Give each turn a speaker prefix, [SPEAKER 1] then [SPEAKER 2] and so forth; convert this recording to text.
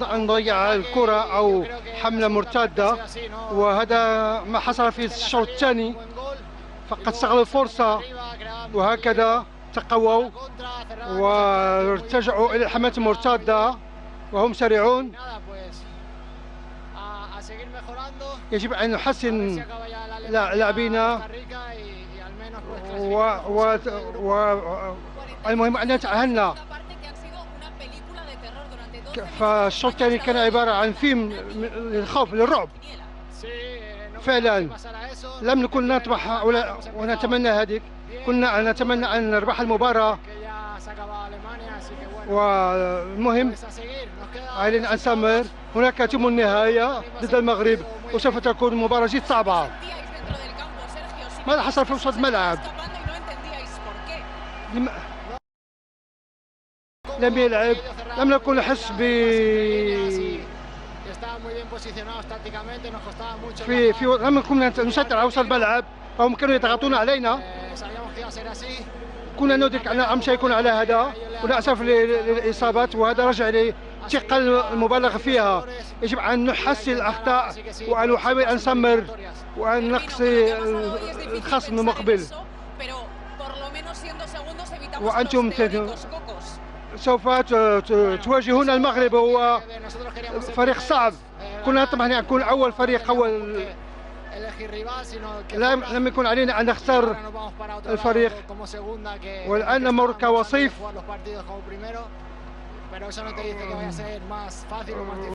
[SPEAKER 1] أن نضيع الكرة أو حملة مرتدة، وهذا ما حصل في الشوط الثاني، فقد استغلوا الفرصة وهكذا تقووا وارتجعوا إلى الحملة المرتدة وهم سريعون. يجب أن نحسن لاعبينا، والمهم أن نتأهلنا. فالشوط الثاني كان عبارة عن فيلم للخوف للرعب فعلا. لم نكن نطمح ونتمنى هذه، كنا نتمنى أن نربح المباراة، والمهم علينا أن نستمر. هناك تم النهاية ضد المغرب وسوف تكون مباراة جد صعبة. ماذا حصل في وسط الملعب؟ لم يلعب، لم نكن نحس لم نكن نسيطر على وسط الملعب، فهم كانوا يضغطون علينا. كنا ندرك أن الأمر سيكون على هذا، وللأسف للإصابات، وهذا رجع لثقل المبالغ فيها. يجب أن نحسن الأخطاء وأن نحاول أن نستمر وأن نقصي الخصم المقبل. وأنتم سوف تواجهون المغرب، هو فريق صعب. كنا نطمح أن يكون أول فريق، لم يكن علينا أن نختار الفريق، والآن نمر كوصيف.